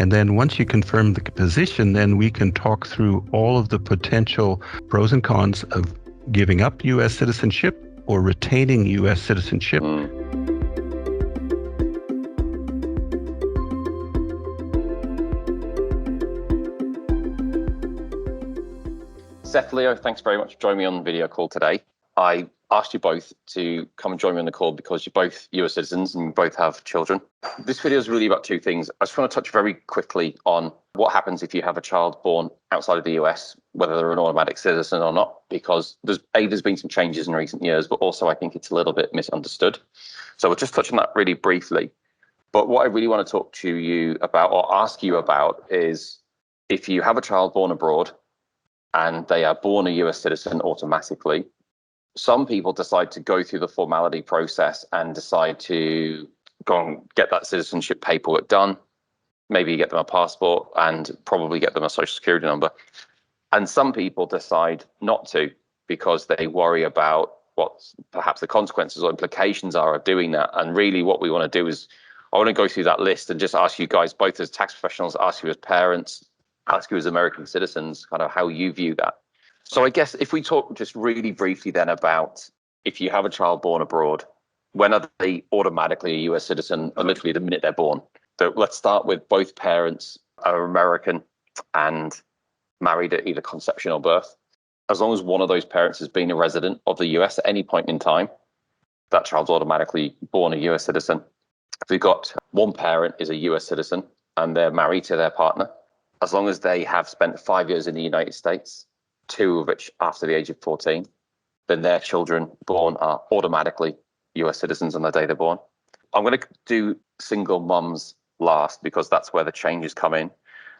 And then once you confirm the position, then we can talk through all of the potential pros and cons of giving up U.S. citizenship or retaining U.S. citizenship. Seth, Leo, thanks very much for joining me on the video call today. I asked you both to come and join me on the call because you're both US citizens and you both have children. This video is really about two things. I just want to touch very quickly on what happens if you have a child born outside of the US, whether they're an automatic citizen or not, because there's been some changes in recent years, but also I think it's a little bit misunderstood. So we'll just touch on that really briefly. But what I really want to talk to you about or ask you about is if you have a child born abroad and they are born a US citizen automatically, some people decide to go through the formality process and decide to go and get that citizenship paperwork done, maybe get them a passport and probably get them a social security number. And some people decide not to because they worry about what perhaps the consequences or implications are of doing that. And really what we want to do is I want to go through that list and just ask you guys, both as tax professionals, ask you as parents, ask you as American citizens, kind of how you view that. So I guess if we talk just really briefly then about if you have a child born abroad, when are they automatically a US citizen? Literally the minute they're born. So let's start with both parents are American and married at either conception or birth. As long as one of those parents has been a resident of the US at any point in time, that child's automatically born a US citizen. If we've got one parent is a US citizen and they're married to their partner, as long as they have spent 5 years in the United States, 2 of which after the age of 14, then their children born are automatically US citizens on the day they're born. I'm going to do single mums last because that's where the changes come in.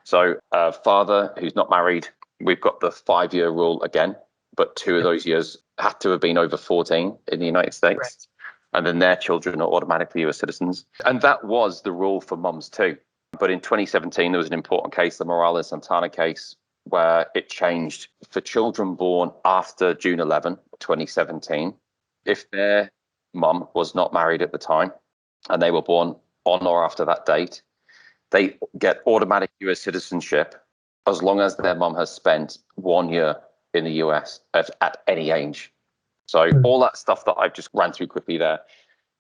So a father who's not married, we've got the 5-year rule again, but 2 of those years have to have been over 14 in the United States. Correct. And then their children are automatically US citizens. And that was the rule for mums too. But in 2017, there was an important case, the Marital Santana case, where it changed for children born after June 11, 2017. If their mum was not married at the time and they were born on or after that date, they get automatic US citizenship as long as their mum has spent 1 year in the US at any age. So all that stuff that I've just ran through quickly there,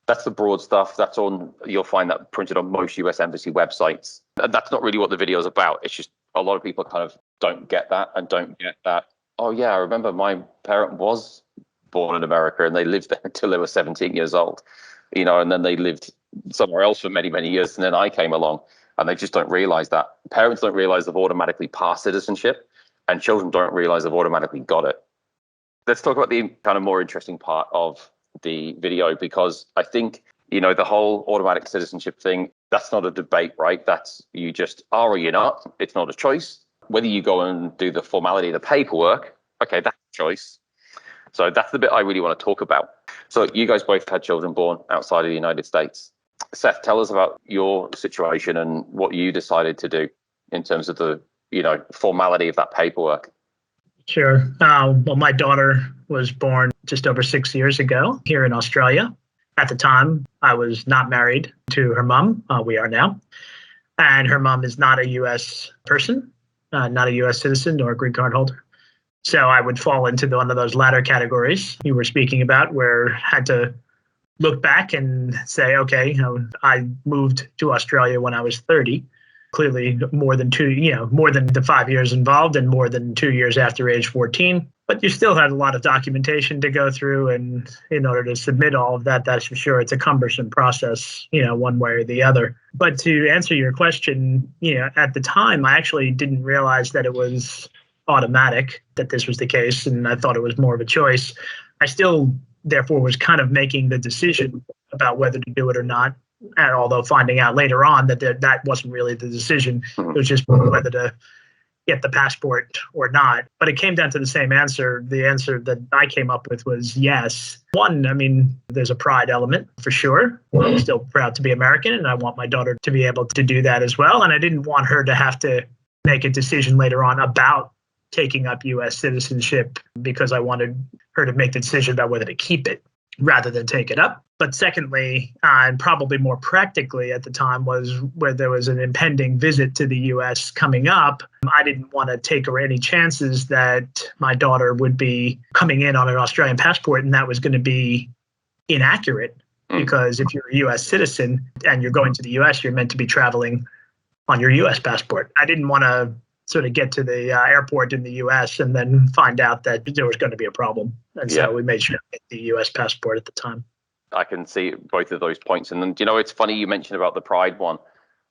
that's the broad stuff. That's on, you'll find that printed on most US embassy websites. And that's not really what the video is about. It's just a lot of people kind of don't get that and don't get that. Oh yeah, I remember my parent was born in America and they lived there until they were 17 years old, and then they lived somewhere else for many, many years. And then I came along and they just don't realize that. Parents don't realize they've automatically passed citizenship and children don't realize they've automatically got it. Let's talk about the kind of more interesting part of the video, because I think, the whole automatic citizenship thing, that's not a debate, right? That's you just are or you're not. It's not a choice. Whether you go and do the formality, the paperwork, okay, that's a choice. So that's the bit I really want to talk about. So you guys both had children born outside of the United States. Seth, tell us about your situation and what you decided to do in terms of the, formality of that paperwork. Sure. Well, my daughter was born just over 6 years ago here in Australia. At the time, I was not married to her mom. We are now. And her mom is not a U.S. person, not a U.S. citizen or a green card holder. So I would fall into one of those latter categories you were speaking about, where I had to look back and say, okay, I moved to Australia when I was 30. Clearly more than the 5 years involved and more than 2 years after age 14. But you still had a lot of documentation to go through. And in order to submit all of that, that's for sure, it's a cumbersome process, one way or the other. But to answer your question, at the time, I actually didn't realize that it was automatic, that this was the case. And I thought it was more of a choice. I still, therefore, was kind of making the decision about whether to do it or not. And although finding out later on that that wasn't really the decision, it was just whether to get the passport or not. But it came down to the same answer. The answer that I came up with was yes. One, there's a pride element for sure. I'm still proud to be American and I want my daughter to be able to do that as well. And I didn't want her to have to make a decision later on about taking up U.S. citizenship because I wanted her to make the decision about whether to keep it. rather than take it up. But secondly, and probably more practically at the time, was where there was an impending visit to the US coming up. I didn't want to take any chances that my daughter would be coming in on an Australian passport and that was going to be inaccurate. Because if you're a US citizen and you're going to the US, you're meant to be traveling on your US passport. I didn't want to sort of get to the airport in the US and then find out that there was going to be a problem. And so we made sure to get the US passport at the time. I can see both of those points. And then, it's funny you mentioned about the pride one.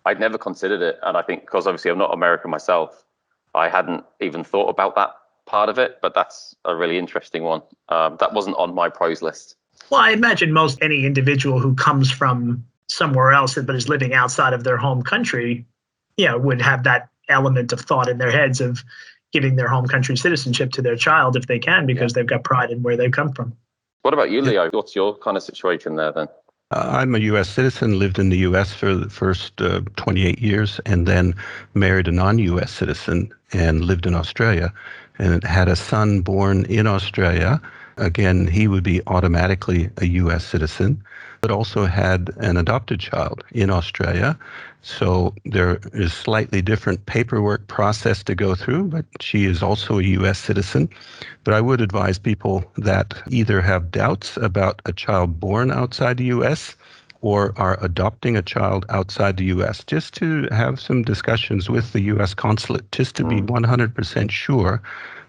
I'd never considered it. And I think because obviously I'm not American myself, I hadn't even thought about that part of it. But that's a really interesting one. That wasn't on my pros list. Well, I imagine any individual who comes from somewhere else but is living outside of their home country, would have that element of thought in their heads of giving their home country citizenship to their child if they can, because they've got pride in where they've come from. What about you, Leo? What's your kind of situation there then? I'm a U.S. citizen, lived in the U.S. for the first 28 years, and then married a non-U.S. citizen and lived in Australia, and had a son born in Australia. Again, he would be automatically a U.S. citizen, but also had an adopted child in Australia. So there is slightly different paperwork process to go through, but she is also a U.S. citizen. But I would advise people that either have doubts about a child born outside the U.S. or are adopting a child outside the U.S., just to have some discussions with the U.S. consulate, just to be 100% sure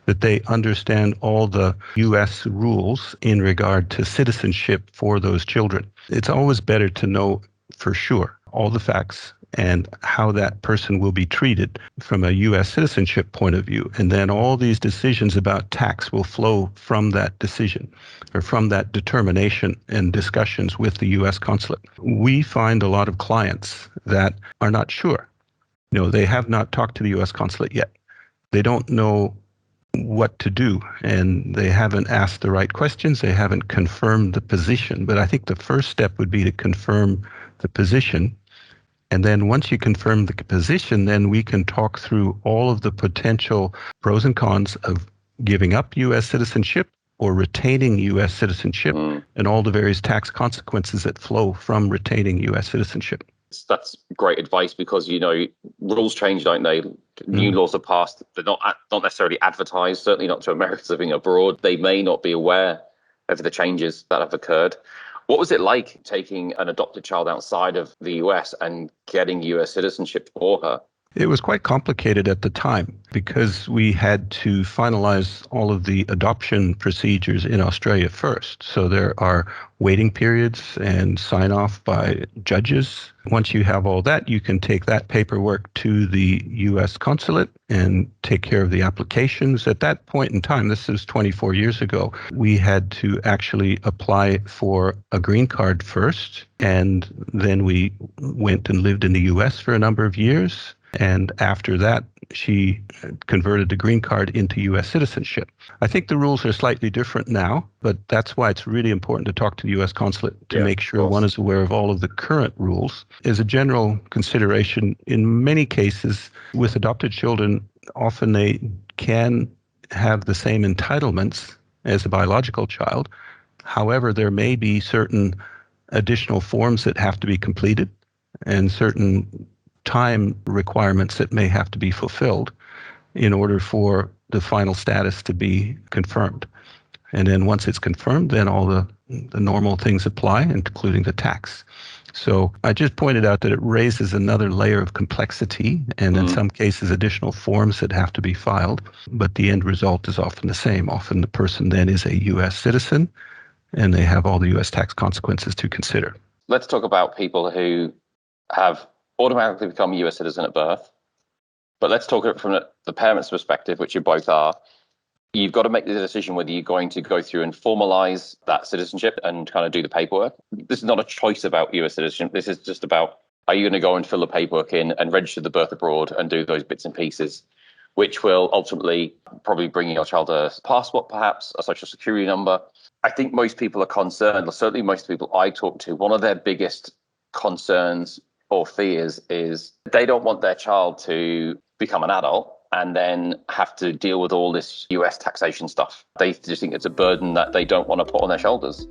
that they understand all the U.S. rules in regard to citizenship for those children. It's always better to know for sure all the facts and how that person will be treated from a U.S. citizenship point of view. And then all these decisions about tax will flow from that decision or from that determination and discussions with the U.S. consulate. We find a lot of clients that are not sure. They have not talked to the U.S. consulate yet. They don't know what to do, and they haven't asked the right questions. They haven't confirmed the position. But I think the first step would be to confirm the position. And then once you confirm the position, then we can talk through all of the potential pros and cons of giving up U.S. citizenship or retaining U.S. citizenship and all the various tax consequences that flow from retaining U.S. citizenship. That's great advice because, rules change, don't they? New laws are passed. They're not necessarily advertised, certainly not to Americans living abroad. They may not be aware of the changes that have occurred. What was it like taking an adopted child outside of the US and getting US citizenship for her? It was quite complicated at the time because we had to finalize all of the adoption procedures in Australia first. So there are waiting periods and sign off by judges. Once you have all that, you can take that paperwork to the U.S. consulate and take care of the applications. At that point in time, this is 24 years ago, we had to actually apply for a green card first. And then we went and lived in the U.S. for a number of years. And after that, she converted the green card into U.S. citizenship. I think the rules are slightly different now, but that's why it's really important to talk to the U.S. consulate to make sure one is aware of all of the current rules. As a general consideration, in many cases with adopted children, often they can have the same entitlements as a biological child. However, there may be certain additional forms that have to be completed and certain time requirements that may have to be fulfilled in order for the final status to be confirmed. And then once it's confirmed, then all the normal things apply, including the tax. So I just pointed out that it raises another layer of complexity and in some cases additional forms that have to be filed. But the end result is often the same. Often the person then is a U.S. citizen and they have all the U.S. tax consequences to consider. Let's talk about people who have automatically become a US citizen at birth. But let's talk it from the parents' perspective, which you both are. You've got to make the decision whether you're going to go through and formalize that citizenship and kind of do the paperwork. This is not a choice about US citizenship. This is just about, are you going to go and fill the paperwork in and register the birth abroad and do those bits and pieces, which will ultimately probably bring your child a passport, perhaps a social security number. I think most people are concerned, or certainly most people I talk to, one of their biggest concerns or fears is they don't want their child to become an adult and then have to deal with all this US taxation stuff. They just think it's a burden that they don't want to put on their shoulders.